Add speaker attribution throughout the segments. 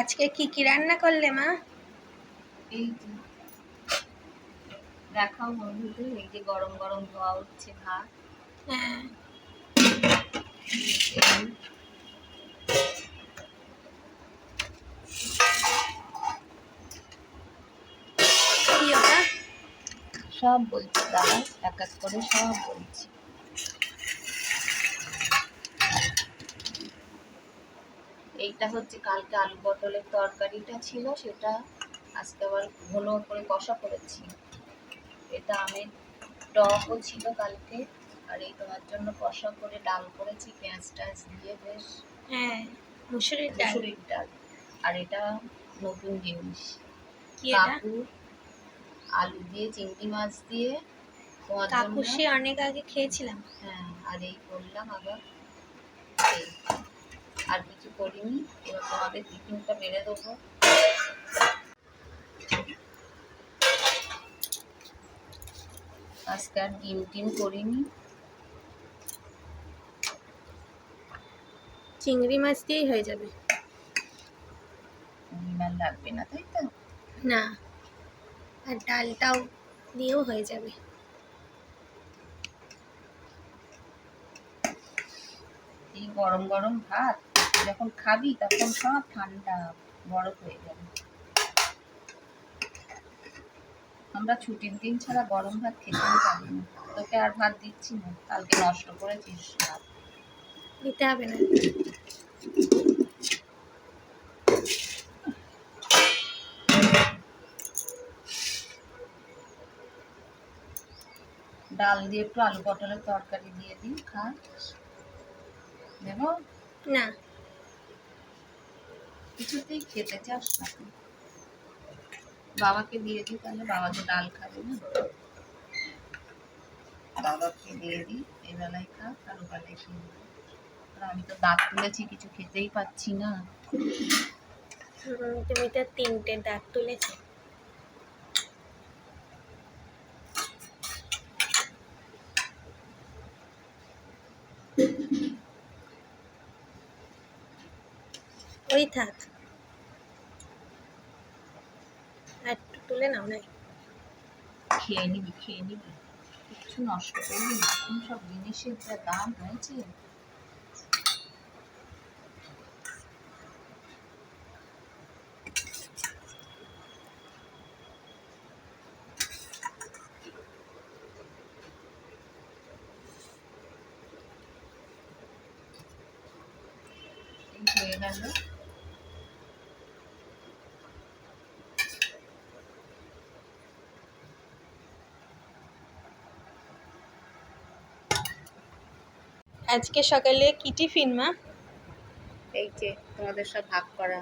Speaker 1: আজকে কি কি রান্না করলে মা?
Speaker 2: এই যে দেখাও বন্ধুদের, এই যে গরম গরম ধোয়া হচ্ছে ভাত।
Speaker 1: হ্যাঁ, কি ওটা?
Speaker 2: সব বলছি, দাদা এক এক করে সব বলছি। এইটা হচ্ছে কালকে আলু পটলের তরকারিটা ছিল, সেটা আজকে আবার ঘন করে কষা করেছি। এটা আমের টকও ছিল কালকে, আর এই তোমার জন্য কষা করে ডাল করেছি পেঁয়াজ টাজ দিয়ে বেশ।
Speaker 1: হ্যাঁ, মুসুরির ডাল।
Speaker 2: মুসুরির ডাল। আর এটা নতুন জিনিস,
Speaker 1: কি এটা?
Speaker 2: কাকু আলু দিয়ে চিংড়ি মাছ দিয়ে তোমার জন্য।
Speaker 1: কাকুসি অনেক আগে খেয়েছিলাম।
Speaker 2: হ্যাঁ, আর এই করলাম আবার। এই আর কিছু করিনি, এবার তোমাদের টিফিনটা বেড়ে দেবো। আজকে আর ডিম টিম করিনি।
Speaker 1: চিংড়ি মাছ দিয়েই হয়ে যাবে।
Speaker 2: ডিম আর লাগবে না, তাই তো?
Speaker 1: না, আর ডালটাও দিয়েও হয়ে যাবে।
Speaker 2: এই গরম গরম ভাত যখন খাবি তখন সব ঠান্ডা বরফ হয়ে যাবে। আমরা ছুটির দিন ছাড়া গরম ভাত খেতেই পারি না। তোকে আর ভাত দিচ্ছি না, কালকে নষ্ট করেছিস ভাত।
Speaker 1: দিতে হবে না।
Speaker 2: ডাল দিয়ে একটু আলু পটলের তরকারি দিয়ে দিই, খা। দেবো?
Speaker 1: না,
Speaker 2: কিছুতেই খেতে চাস না। বাবাকে দিয়ে দিই, তাহলে বাবা তো ডাল খাবে না। বাবাকে দিয়ে দিই, এই বেলায় খা, কারো বেলায় খেয়ে নেবো। আর আমি তো দাঁত তুলেছি, কিছু খেতেই পাচ্ছি না।
Speaker 1: তুমি তো 3টে দাঁত তুলেছো। ওই থাক, আর একটু তুলে নাও না।
Speaker 2: খেয়ে নিবি, খেয়ে নিবি, কিছু নষ্ট করবি না। এখন সব জিনিসের যা দাম হয়েছে। এই হয়ে গেল।
Speaker 1: আজকে সকালে কি টিফিন মা?
Speaker 2: এই যে তোমাদের সব ভাগ করা,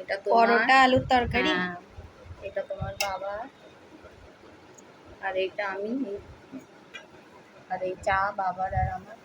Speaker 2: এটা তোমার।
Speaker 1: পরোটা আলুর তরকারি।
Speaker 2: হ্যাঁ, এটা তোমার বাবা, আর এইটা আমি, আর এই চা বাবার আর আমার।